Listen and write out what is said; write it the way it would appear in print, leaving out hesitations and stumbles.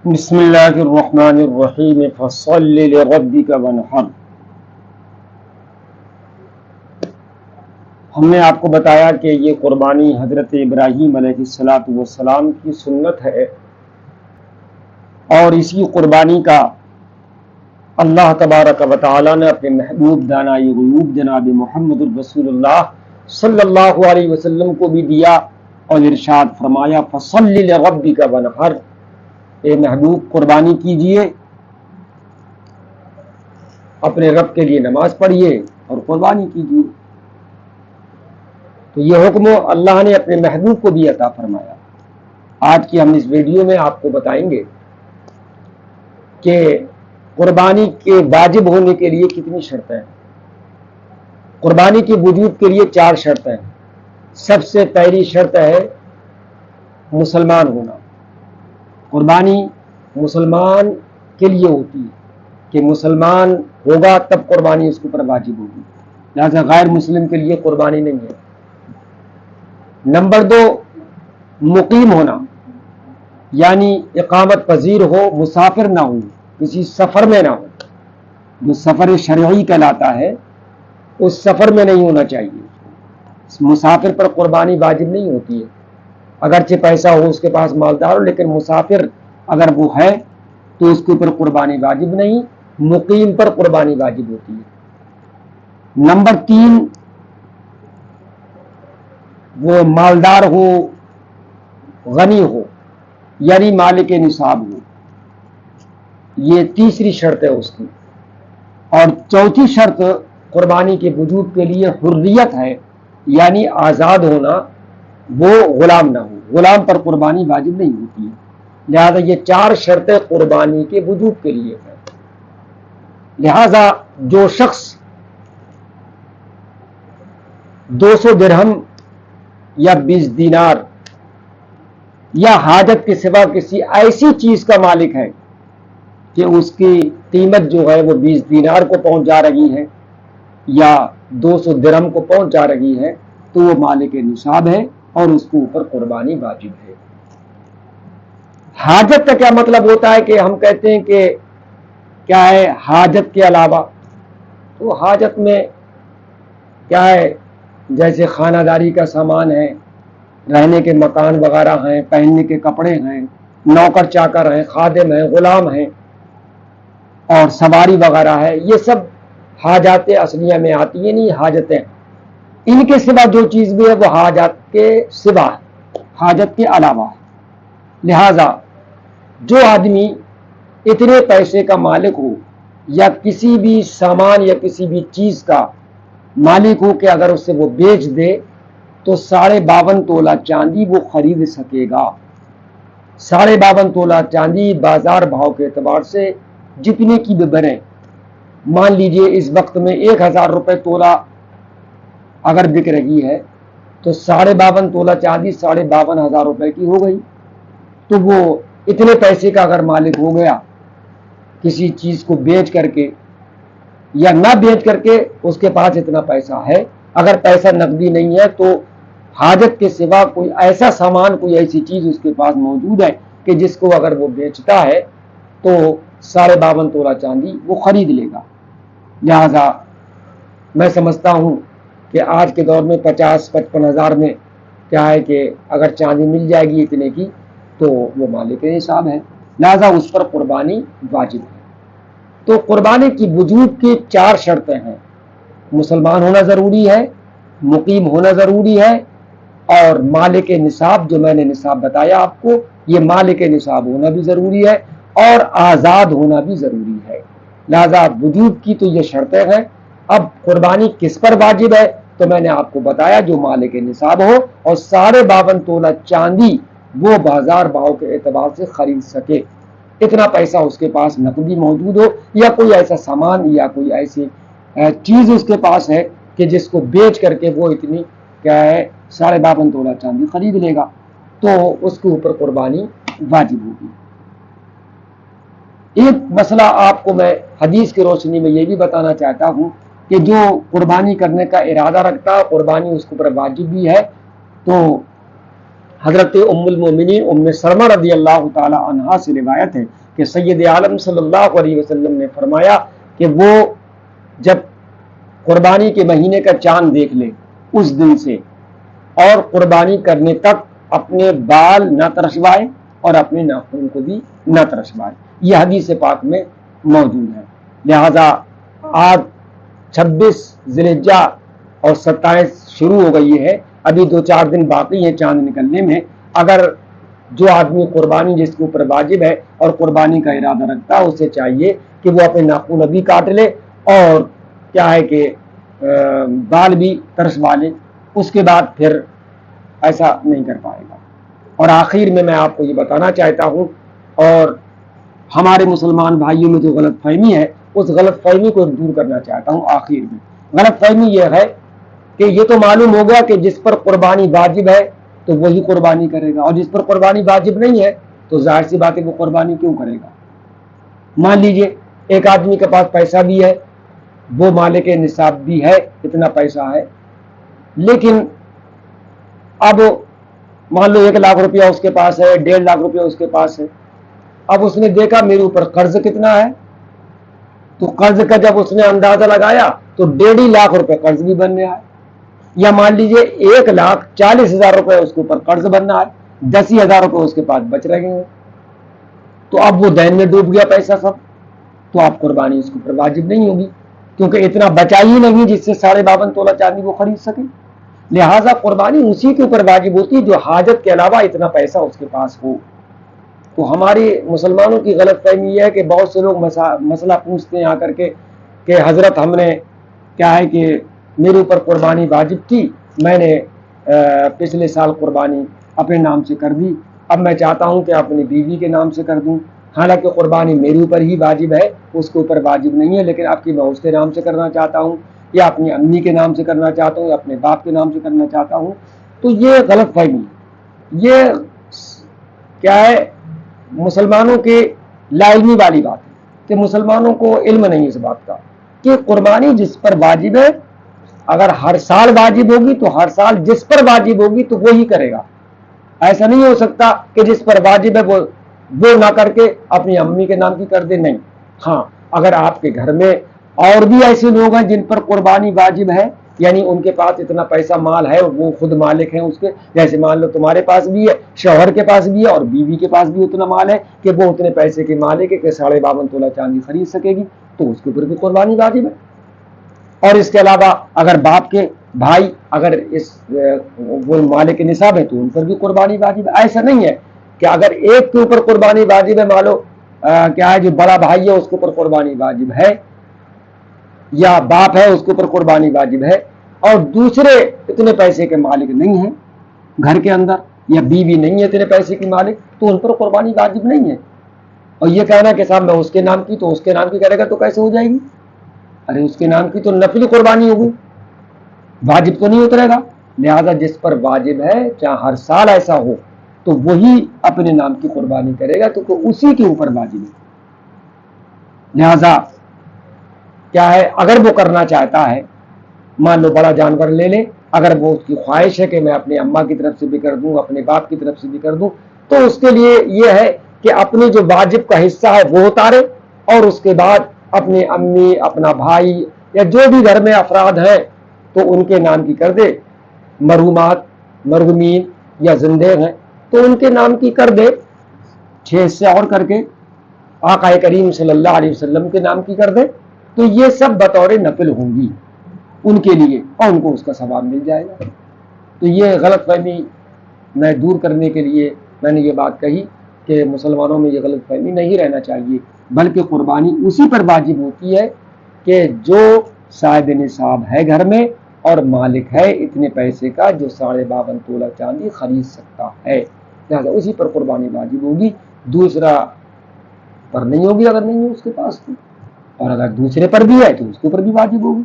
بسم اللہ الرحمن الرحیم فصل لربک وانحر۔ ہم نے آپ کو بتایا کہ یہ قربانی حضرت ابراہیم علیہ السلام کی سنت ہے، اور اسی قربانی کا اللہ تبارک و تعالی نے اپنے محبوب دانائی غیوب جناب محمد الرسول اللہ صلی اللہ علیہ وسلم کو بھی دیا، اور ارشاد فرمایا فصل لربک وانحر، اے محبوب قربانی کیجئے، اپنے رب کے لیے نماز پڑھیے اور قربانی کیجئے۔ تو یہ حکم اللہ نے اپنے محبوب کو بھی عطا فرمایا۔ آج کی ہم اس ویڈیو میں آپ کو بتائیں گے کہ قربانی کے واجب ہونے کے لیے کتنی شرطیں ہیں۔ قربانی کے وجود کے لیے 4 شرطیں ہیں۔ سب سے پہلی شرط ہے مسلمان ہونا۔ قربانی مسلمان کے لیے ہوتی ہے کہ مسلمان ہوگا تب قربانی اس کے اوپر واجب ہوگی، لہذا غیر مسلم کے لیے قربانی نہیں ہے۔ نمبر 2، مقیم ہونا، یعنی اقامت پذیر ہو، مسافر نہ ہو، کسی سفر میں نہ ہو۔ جو سفر شرعی کہلاتا ہے اس سفر میں نہیں ہونا چاہیے۔ مسافر پر قربانی واجب نہیں ہوتی ہے، اگرچہ پیسہ ہو، اس کے پاس مالدار ہو، لیکن مسافر اگر وہ ہے تو اس کے اوپر قربانی واجب نہیں، مقیم پر قربانی واجب ہوتی ہے۔ نمبر 3، وہ مالدار ہو، غنی ہو، یعنی مالک نصاب ہو، یہ تیسری شرط ہے اس کی۔ اور چوتھی شرط قربانی کے وجود کے لیے حریت ہے، یعنی آزاد ہونا، وہ غلام نہ ہو، غلام پر قربانی واجب نہیں ہوتی ہے۔ لہذا یہ 4 شرطیں قربانی کے وجود کے لیے ہیں۔ لہذا جو شخص 200 درہم یا 20 دینار یا حاجت کے سوا کسی ایسی چیز کا مالک ہے کہ اس کی قیمت جو ہے وہ 20 دینار کو پہنچ جا رہی ہے یا 200 درہم کو پہنچ جا رہی ہے، تو وہ مالک نصاب ہے اور اس کے اوپر قربانی واجب ہے۔ حاجت کا کیا مطلب ہوتا ہے کہ ہم کہتے ہیں کہ کیا ہے حاجت کے علاوہ؟ تو حاجت میں کیا ہے، جیسے خانہ داری کا سامان ہے، رہنے کے مکان وغیرہ ہیں، پہننے کے کپڑے ہیں، نوکر چاکر ہیں، خادم ہیں، غلام ہیں، اور سواری وغیرہ ہے، یہ سب حاجات اصلیہ میں آتی ہیں، نہیں حاجتیں۔ ان کے سوا جو چیز بھی ہے وہ حاجات کے سوا ہے، حاجت کے علاوہ ہے۔ لہذا جو آدمی اتنے پیسے کا مالک ہو یا کسی بھی سامان یا کسی بھی چیز کا مالک ہو کہ اگر اسے وہ بیچ دے تو 52.5 تولہ چاندی وہ خرید سکے گا۔ 52.5 تولہ چاندی بازار بھاؤ کے اعتبار سے جتنے کی بھی بنے، مان لیجئے اس وقت میں 1000 روپے تولہ اگر بک رہی ہے تو 52.5 تولہ چاندی 52,500 روپے کی ہو گئی۔ تو وہ اتنے پیسے کا اگر مالک ہو گیا کسی چیز کو بیچ کر کے یا نہ بیچ کر کے، اس کے پاس اتنا پیسہ ہے، اگر پیسہ نقدی نہیں ہے تو حاجت کے سوا کوئی ایسا سامان، کوئی ایسی چیز اس کے پاس موجود ہے کہ جس کو اگر وہ بیچتا ہے تو 52.5 تولہ چاندی وہ خرید لے گا۔ لہذا میں سمجھتا ہوں کہ آج کے دور میں 50-55 ہزار میں کیا ہے کہ اگر چاندی مل جائے گی اتنے کی تو وہ مالک نصاب ہے، لہذا اس پر قربانی واجب ہے۔ تو قربانی کی وجود کی 4 شرطیں ہیں۔ مسلمان ہونا ضروری ہے، مقیم ہونا ضروری ہے، اور مالک نصاب، جو میں نے نصاب بتایا آپ کو، یہ مالک نصاب ہونا بھی ضروری ہے اور آزاد ہونا بھی ضروری ہے۔ لہذا وجود کی تو یہ شرطیں ہیں۔ اب قربانی کس پر واجب ہے تو میں نے آپ کو بتایا جو مالک نصاب ہو اور 52.5 تولہ چاندی وہ بازار بھاؤ کے اعتبار سے خرید سکے، اتنا پیسہ اس کے پاس نقدی موجود ہو، یا کوئی ایسا سامان یا کوئی ایسی چیز اس کے پاس ہے کہ جس کو بیچ کر کے وہ اتنی کیا ہے 52.5 تولہ چاندی خرید لے گا، تو اس کے اوپر قربانی واجب ہوگی۔ ایک مسئلہ آپ کو میں حدیث کی روشنی میں یہ بھی بتانا چاہتا ہوں کہ جو قربانی کرنے کا ارادہ رکھتا ہے، قربانی اس کے اوپر واجب بھی ہے، تو حضرت ام المومنین ام سلمہ رضی اللہ تعالی عنہا سے روایت ہے کہ سید عالم صلی اللہ علیہ وسلم نے فرمایا کہ وہ جب قربانی کے مہینے کا چاند دیکھ لے اس دن سے اور قربانی کرنے تک اپنے بال نہ ترشوائے اور اپنے ناخن کو بھی نہ ترشوائے. یہ حدیث پاک میں موجود ہے. لہذا آج 26 ذی الحجہ اور 27 شروع ہو گئی ہے، ابھی 2-4 دن باقی ہیں چاند نکلنے میں. اگر جو آدمی قربانی جس کے اوپر واجب ہے اور قربانی کا ارادہ رکھتا ہے اسے چاہیے کہ وہ اپنے ناخن ابھی کاٹ لے اور کیا ہے کہ بال بھی ترشوا لے، اس کے بعد پھر ایسا نہیں کر پائے گا. اور آخر میں آپ کو یہ بتانا چاہتا ہوں، اور ہمارے مسلمان بھائیوں میں جو غلط فہمی ہے اس غلط فہمی کو دور کرنا چاہتا ہوں. آخر میں غلط فہمی یہ ہے کہ یہ تو معلوم ہوگا کہ جس پر قربانی واجب ہے تو وہی قربانی کرے گا، اور جس پر قربانی واجب نہیں ہے تو ظاہر سی بات ہے وہ قربانی کیوں کرے گا. مان لیجئے ایک آدمی کے پاس پیسہ بھی ہے، وہ مالک نصاب بھی ہے، اتنا پیسہ ہے، لیکن اب مان لو 1 لاکھ روپیہ اس کے پاس ہے، 1.5 لاکھ روپیہ اس کے پاس ہے. اب اس نے دیکھا میرے اوپر قرض کتنا ہے، تو قرض کا جب اس نے اندازہ لگایا تو 1.5 لاکھ روپے قرض بھی بن رہا ہے. یا مان لیجئے 1,40,000 روپے اس کے اوپر قرض بننا ہے، 10,000 روپے اس کے پاس بچ رہے ہیں، تو اب وہ دین میں ڈوب گیا پیسہ سب. تو آپ قربانی اس کے اوپر واجب نہیں ہوگی کیونکہ اتنا بچا ہی نہیں جس سے 52.5 تولہ چاندی وہ خرید سکے. لہٰذا قربانی اسی کے اوپر واجب ہوتی ہے جو حاجت کے علاوہ اتنا پیسہ اس کے پاس ہو. تو ہماری مسلمانوں کی غلط فہمی یہ ہے کہ بہت سے لوگ مسئلہ پوچھتے ہیں آ کر کے کہ حضرت ہم نے کیا ہے کہ میرے اوپر قربانی واجب تھی، میں نے پچھلے سال قربانی اپنے نام سے کر دی، اب میں چاہتا ہوں کہ اپنی بیوی کے نام سے کر دوں. حالانکہ قربانی میرے اوپر ہی واجب ہے، اس کے اوپر واجب نہیں ہے، لیکن اب کی میں اس کے نام سے کرنا چاہتا ہوں یا اپنی امی کے نام سے کرنا چاہتا ہوں یا اپنے باپ کے نام سے کرنا چاہتا ہوں. تو یہ غلط فہمی، یہ کیا ہے مسلمانوں کے لا علمی والی بات ہے کہ مسلمانوں کو علم نہیں اس بات کا کہ قربانی جس پر واجب ہے اگر ہر سال واجب ہوگی تو ہر سال جس پر واجب ہوگی تو وہی کرے گا. ایسا نہیں ہو سکتا کہ جس پر واجب ہے وہ نہ کر کے اپنی امی کے نام کی کر دے. نہیں. ہاں اگر آپ کے گھر میں اور بھی ایسے لوگ ہیں جن پر قربانی واجب ہے، یعنی ان کے پاس اتنا پیسہ مال ہے، وہ خود مالک ہیں اس کے، جیسے مان لو تمہارے پاس بھی ہے، شوہر کے پاس بھی ہے اور بیوی کے پاس بھی اتنا مال ہے کہ وہ اتنے پیسے کے مالک ہے کہ 52.5 تولہ چاندی خرید سکے گی، تو اس کے اوپر بھی قربانی واجب ہے. اور اس کے علاوہ اگر باپ کے بھائی اگر وہ مالک نصاب ہے تو ان پر بھی قربانی واجب ہے. ایسا نہیں ہے کہ اگر ایک کے اوپر قربانی واجب ہے، مان لو کیا ہے جو بڑا بھائی ہے اس کے اوپر قربانی واجب ہے یا باپ ہے اس کے اوپر قربانی واجب ہے اور دوسرے اتنے پیسے کے مالک نہیں ہیں گھر کے اندر یا بیوی نہیں ہے اتنے پیسے کی مالک، تو ان پر قربانی واجب نہیں ہے. اور یہ کہنا کہ صاحب میں اس کے نام کی تو اس کے نام کی کرے گا تو کیسے ہو جائے گی؟ ارے اس کے نام کی تو نفلی قربانی ہوگی، واجب تو نہیں اترے گا. لہذا جس پر واجب ہے چاہے ہر سال ایسا ہو تو وہی اپنے نام کی قربانی کرے گا کیونکہ اسی کے اوپر واجب ہے. لہذا کیا ہے اگر وہ کرنا چاہتا ہے، مان لو بڑا جانور لے لے، اگر وہ اس کی خواہش ہے کہ میں اپنے اماں کی طرف سے بھی کر دوں اپنے باپ کی طرف سے بھی کر دوں، تو اس کے لیے یہ ہے کہ اپنے جو واجب کا حصہ ہے وہ اتارے اور اس کے بعد اپنی امی اپنا بھائی یا جو بھی گھر میں افراد ہیں تو ان کے نام کی کر دے. مرحومات مرحومین یا زندے ہیں تو ان کے نام کی کر دے، 6 حصے اور کر کے آقا کریم صلی اللہ علیہ وسلم کے نام کی کر دے، تو یہ سب بطور نفل ہوں گی ان کے لیے اور ان کو اس کا ثواب مل جائے گا. تو یہ غلط فہمی میں دور کرنے کے لیے میں نے یہ بات کہی کہ مسلمانوں میں یہ غلط فہمی نہیں رہنا چاہیے، بلکہ قربانی اسی پر واجب ہوتی ہے کہ جو صاحب نصاب ہے گھر میں اور مالک ہے اتنے پیسے کا جو 52.5 تولہ چاندی خرید سکتا ہے. لہٰذا اسی پر قربانی واجب ہوگی، دوسرا پر نہیں ہوگی اگر نہیں ہے اس کے پاس تو، اور اگر دوسرے پر بھی ہے تو اس کے اوپر بھی واجب ہوگی.